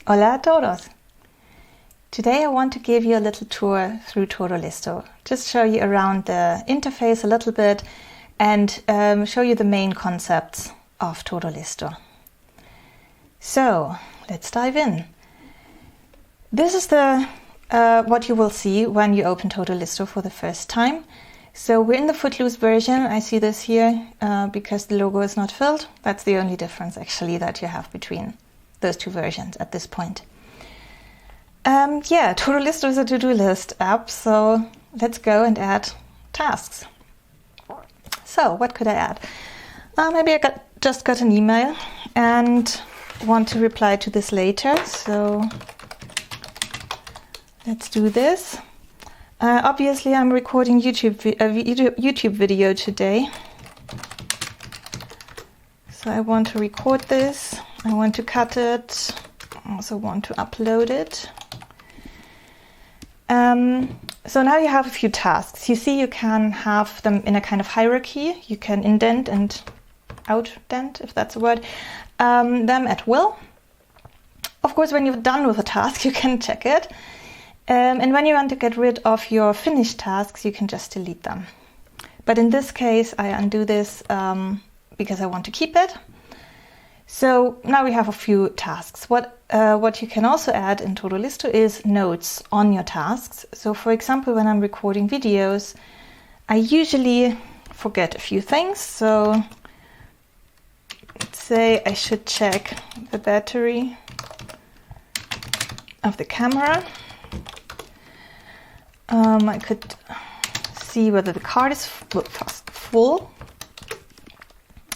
Hola a todos! Today I want to give you a little tour through todoListo. Just show you around the interface a little bit and show you the main concepts of todoListo. So let's dive in. This is the what you will see when you open todoListo for the first time. So we're in the Footloose version. I see this here because the logo is not filled. That's the only difference actually that you have between those two versions at this point. Yeah, todoListo is a to-do list app, so let's go and add tasks. So what could I add? Maybe I just got an email and want to reply to this later, so let's do this. Obviously I'm recording YouTube video today, so I want to record this, I want to cut it, I also want to upload it. So now you have a few tasks. You see you can have them in a kind of hierarchy. You can indent and outdent, if that's a word, them at will. Of course, when you're done with a task, you can check it. And when you want to get rid of your finished tasks, you can just delete them. But in this case, I undo this because I want to keep it. So now we have a few tasks. What you can also add in todoListo is notes on your tasks. So for example, when I'm recording videos, I usually forget a few things. So let's say I should check the battery of the camera. I could see whether the card is full,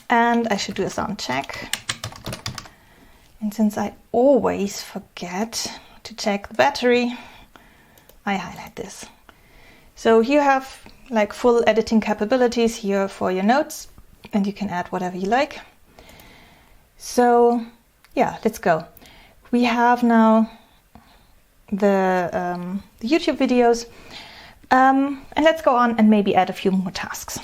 and I should do a sound check. And since I always forget to check the battery, I highlight this. So you have like full editing capabilities here for your notes, and you can add whatever you like. So yeah, let's go. We have now the YouTube videos, and let's go on and maybe add a few more tasks.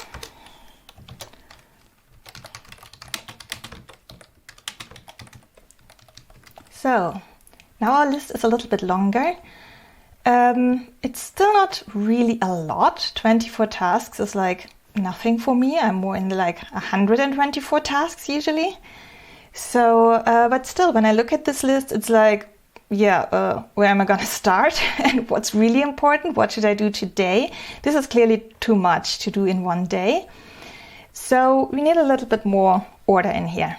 So now our list is a little bit longer. It's still not really a lot. 24 tasks is like nothing for me. I'm more in like 124 tasks usually. So, but still, when I look at this list, it's like, yeah, where am I gonna start? And what's really important? What should I do today? This is clearly too much to do in one day. So we need a little bit more order in here.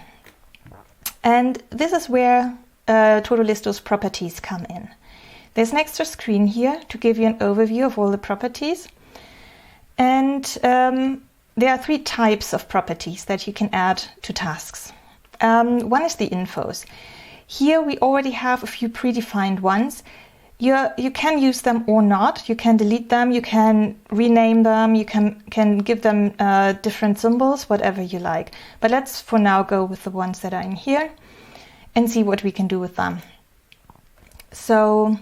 And this is where todoListo's properties come in. There's an extra screen here to give you an overview of all the properties. And there are three types of properties that you can add to tasks. One is the infos. Here we already have a few predefined ones. You can use them or not. You can delete them, you can rename them, you can give them different symbols, whatever you like. But let's for now go with the ones that are in here and see what we can do with them. So,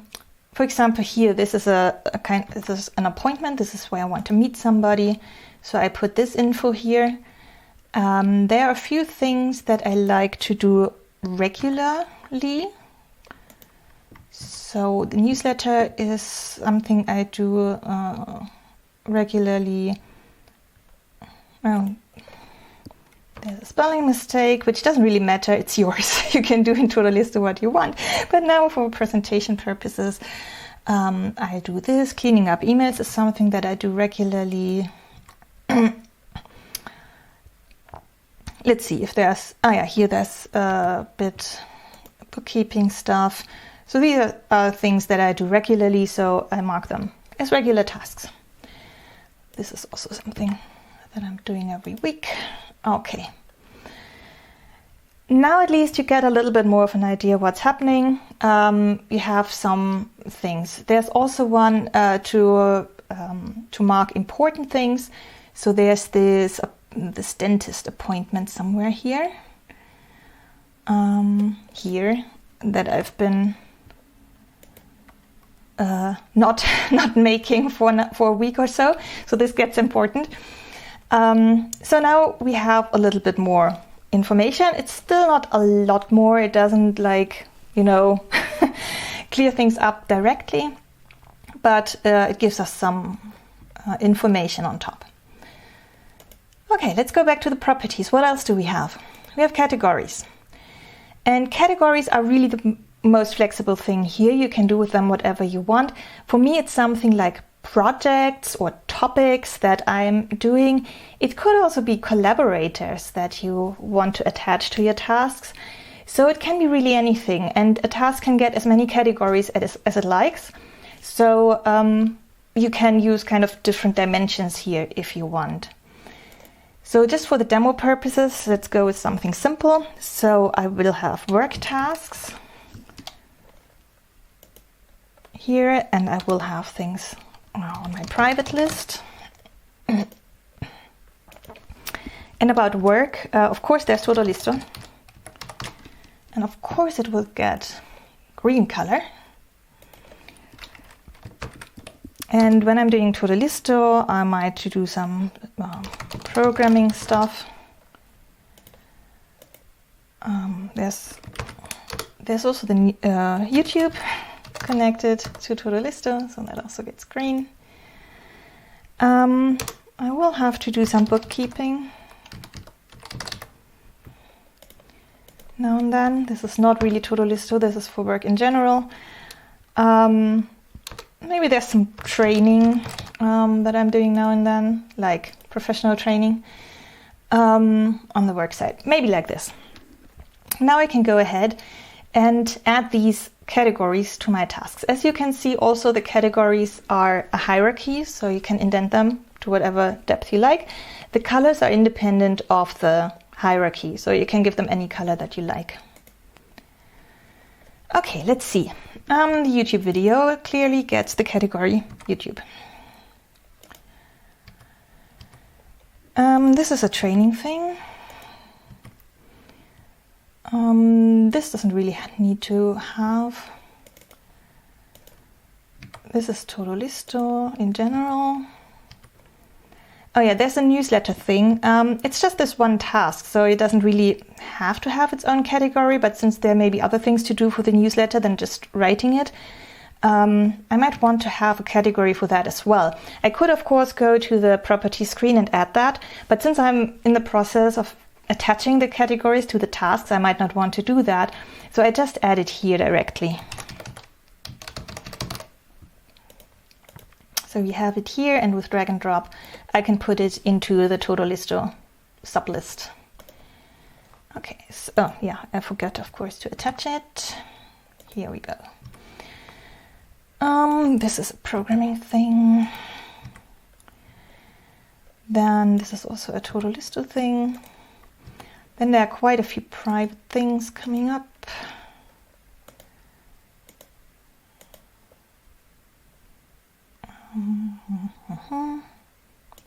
for example, here this is this is an appointment. This is where I want to meet somebody. So I put this info here. There are a few things that I like to do regularly. So the newsletter is something I do regularly. Well, there's a spelling mistake, which doesn't really matter. It's yours. You can do in todoListo what you want. But now for presentation purposes, I do this. Cleaning up emails is something that I do regularly. Let's see if there's, here there's a bit bookkeeping stuff. So these are things that I do regularly, so I mark them as regular tasks. This is also something that I'm doing every week. Okay. Now at least you get a little bit more of an idea what's happening. You have some things. There's also one to mark important things. So there's this dentist appointment somewhere here. Here that I've been not making for a week or so. So this gets important. So now we have a little bit more information. It's still not a lot more. It doesn't like, clear things up directly, but it gives us some information on top. Okay, let's go back to the properties. What else do we have? We have categories. And categories are really the most flexible thing here. You can do with them whatever you want. For me, it's something like projects or topics that I'm doing. It could also be collaborators that you want to attach to your tasks. So it can be really anything, and a task can get as many categories as it likes. So you can use kind of different dimensions here if you want. So just for the demo purposes, let's go with something simple. So I will have work tasks here, and I will have things on my private list. And about work, of course, there's todoListo. And of course it will get green color. And when I'm doing todoListo, I might do some programming stuff. There's also the YouTube connected to todoListo, so that also gets green. I will have to do some bookkeeping now and then. This is not really todoListo, this is for work in general. Maybe there's some training that I'm doing now and then, like professional training on the work side. Maybe like this. Now I can go ahead and add these categories to my tasks. As you can see, also the categories are a hierarchy, so you can indent them to whatever depth you like. The colors are independent of the hierarchy, so you can give them any color that you like. Okay, let's see. The YouTube video clearly gets the category YouTube. This is a training thing. This doesn't really need to have. This is todoListo in general. Oh yeah, there's a newsletter thing. It's just this one task, so it doesn't really have to have its own category, but since there may be other things to do for the newsletter than just writing it, I might want to have a category for that as well. I could, of course, go to the property screen and add that, but since I'm in the process of attaching the categories to the tasks, I might not want to do that. So I just add it here directly. So we have it here, and with drag and drop, I can put it into the todoListo sublist. Okay, so, oh yeah, I forgot, of course, to attach it. Here we go. This is a programming thing. Then this is also a todoListo thing. Then there are quite a few private things coming up.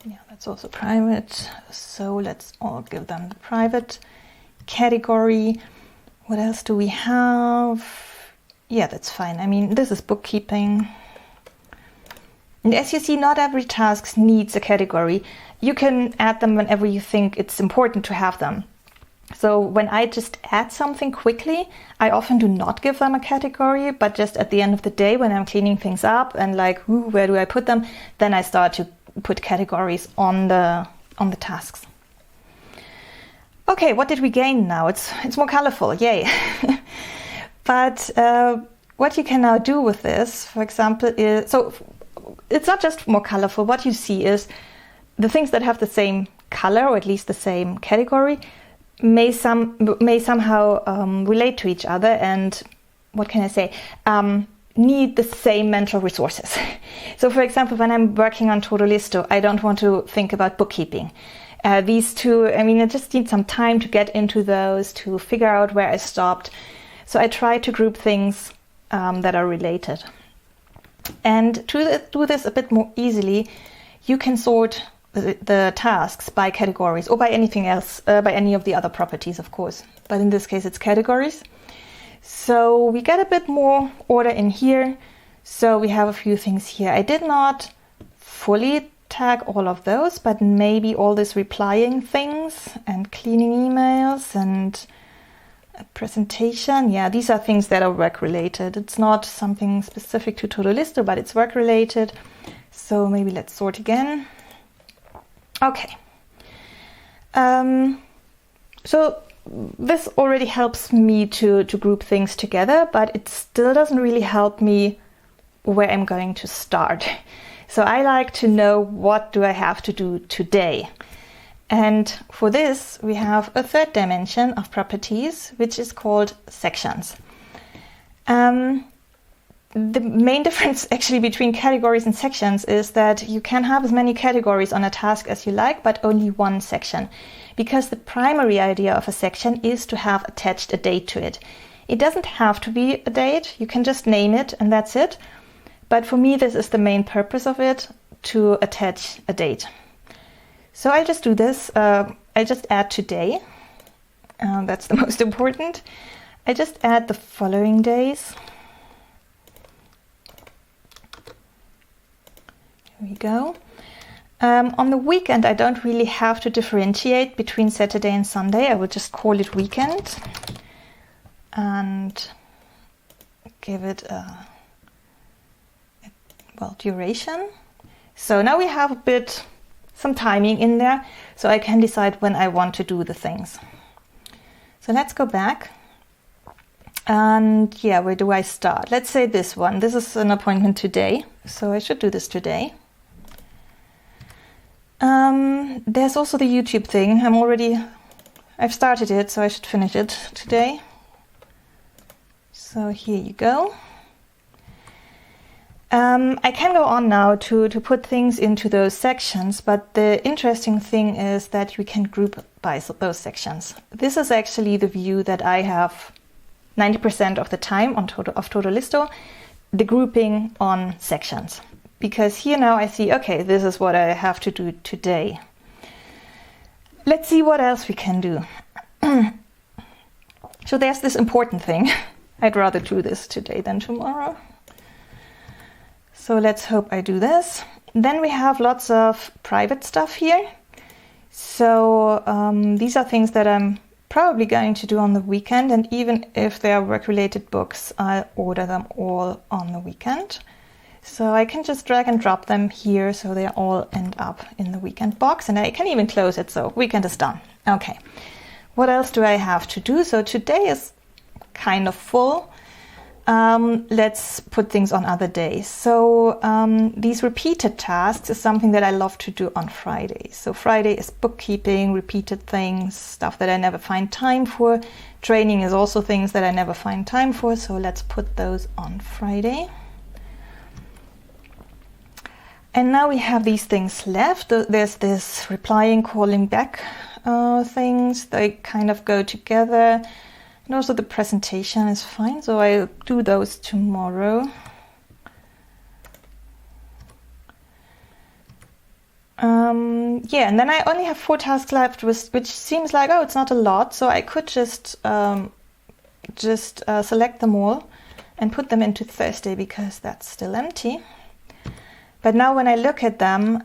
Yeah, that's also private. So let's all give them the private category. What else do we have? Yeah, that's fine. I mean, this is bookkeeping. And as you see, not every task needs a category. You can add them whenever you think it's important to have them. So when I just add something quickly, I often do not give them a category, but just at the end of the day when I'm cleaning things up and like, ooh, where do I put them? Then I start to put categories on the tasks. Okay, what did we gain now? It's more colorful, yay. But what you can now do with this, for example, is, so it's not just more colorful. What you see is the things that have the same color, or at least the same category, may somehow relate to each other, and what can I say, need the same mental resources. So for example, when I'm working on todoListo, I don't want to think about bookkeeping. These two, I mean, I just need some time to get into those, to figure out where I stopped. So I try to group things that are related. And to do this a bit more easily, you can sort the tasks by categories, or by anything else, by any of the other properties, of course. But in this case, it's categories. So we get a bit more order in here. So we have a few things here. I did not fully tag all of those, but maybe all this replying things and cleaning emails and A presentation, yeah, these are things that are work related. It's not something specific to todoListo, but it's work related. So maybe let's sort again. Okay. So this already helps me to group things together, but it still doesn't really help me where I'm going to start. So I like to know, what do I have to do today? And for this, we have a third dimension of properties, which is called sections. The main difference actually between categories and sections is that you can have as many categories on a task as you like, but only one section. Because the primary idea of a section is to have attached a date to it. It doesn't have to be a date, you can just name it and that's it. But for me, this is the main purpose of it, to attach a date. So I just do this, I just add today, that's the most important. I just add the following days. Here we go. On the weekend, I don't really have to differentiate between Saturday and Sunday. I will just call it weekend and give it duration. So now we have some timing in there, so I can decide when I want to do the things. So let's go back. And yeah, where do I start? Let's say this one. This is an appointment today, so I should do this today. There's also the YouTube thing. I've started it, so I should finish it today. So here you go. I can go on now to put things into those sections, but the interesting thing is that we can group by those sections. This is actually the view that I have 90% of the time of todoListo, the grouping on sections. Because here now I see, okay, this is what I have to do today. Let's see what else we can do. So there's this important thing. I'd rather do this today than tomorrow. So let's hope I do this. Then we have lots of private stuff here. So these are things that I'm probably going to do on the weekend, and even if they are work-related books, I'll order them all on the weekend. So I can just drag and drop them here so they all end up in the weekend box, and I can even close it, so weekend is done. Okay, what else do I have to do? So today is kind of full. Let's put things on other days. So these repeated tasks is something that I love to do on Friday. So Friday is bookkeeping, repeated things, stuff that I never find time for. Training is also things that I never find time for. So let's put those on Friday. And now we have these things left. There's this replying, calling back things. They kind of go together. And also the presentation is fine, so I'll do those tomorrow. Yeah, and then I only have 4 tasks left, which seems like, oh, it's not a lot. So I could just select them all and put them into Thursday because that's still empty. But now when I look at them,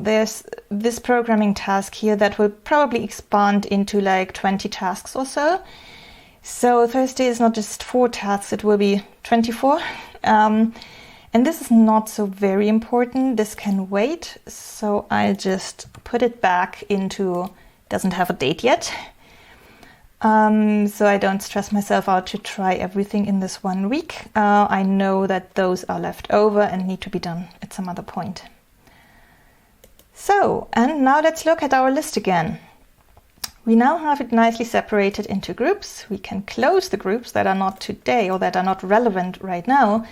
there's this programming task here that will probably expand into like 20 tasks or so. So Thursday is not just 4 tasks, it will be 24. And this is not so very important. This can wait. So I'll just put it back into, doesn't have a date yet. So I don't stress myself out to try everything in this 1 week. I know that those are left over and need to be done at some other point. So, and now let's look at our list again. We now have it nicely separated into groups. We can close the groups that are not today or that are not relevant right now.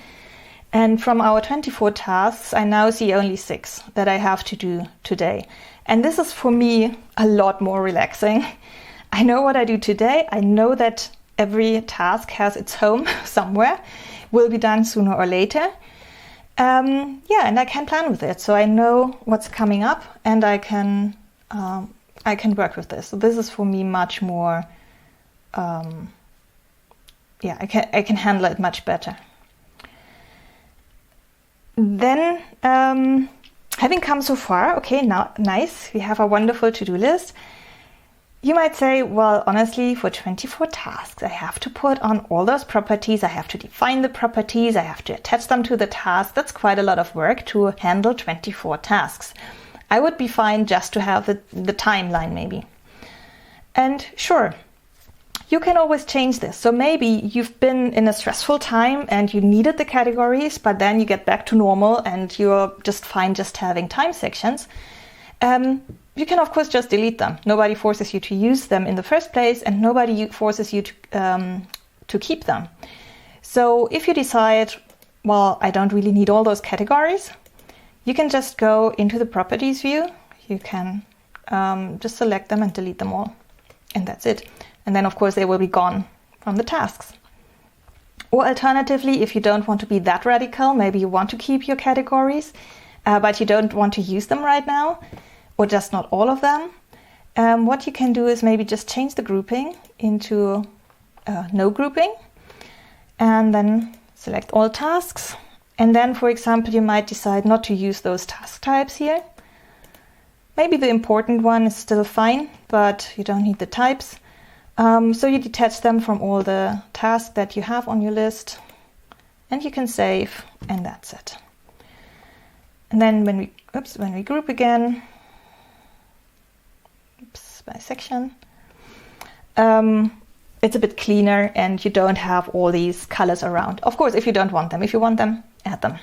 And from our 24 tasks, I now see only 6 that I have to do today. And this is for me a lot more relaxing. I know what I do today. I know that every task has its home somewhere, will be done sooner or later. Yeah, and I can plan with it. So I know what's coming up and I can work with this. So this is for me much more, yeah, I can handle it much better. Then, having come so far, okay, now nice, we have a wonderful to-do list. You might say, well, honestly, for 24 tasks, I have to put on all those properties. I have to define the properties. I have to attach them to the task. That's quite a lot of work to handle 24 tasks. I would be fine just to have the timeline maybe. And sure, you can always change this. So maybe you've been in a stressful time and you needed the categories, but then you get back to normal and you're just fine just having time sections. You can, of course, just delete them. Nobody forces you to use them in the first place, and nobody forces you to keep them. So if you decide, well, I don't really need all those categories, you can just go into the properties view. You can just select them and delete them all. And that's it. And then, of course, they will be gone from the tasks. Or alternatively, if you don't want to be that radical, maybe you want to keep your categories, but you don't want to use them right now, or just not all of them, what you can do is maybe just change the grouping into no grouping, and then select all tasks. And then, for example, you might decide not to use those task types here. Maybe the important one is still fine, but you don't need the types. So you detach them from all the tasks that you have on your list, and you can save, and that's it. And then when we group again, by section, it's a bit cleaner and you don't have all these colors around. Of course, if you don't want them. If you want them, add them.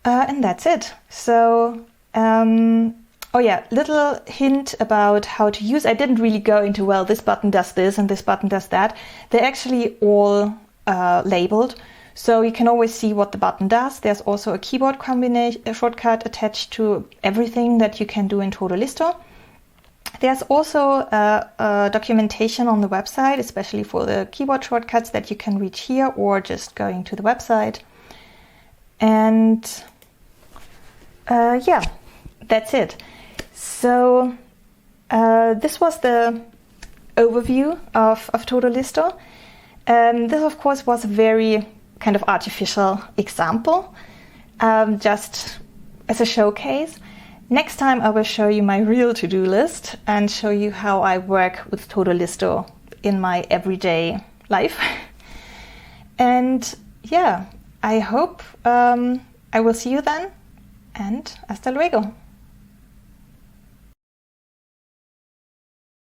And that's it. So, oh yeah, little hint about how to use. I didn't really go into, well, this button does this and this button does that. They're actually all labeled, so you can always see what the button does. There's also a keyboard combination, a shortcut attached to everything that you can do in todoListo. There's also documentation on the website, especially for the keyboard shortcuts that you can reach here or just going to the website. And yeah, that's it. So this was the overview of todoListo. This, of course, was a very kind of artificial example, just as a showcase. Next time I will show you my real to-do list and show you how I work with todoListo in my everyday life. And yeah, I hope I will see you then, and hasta luego.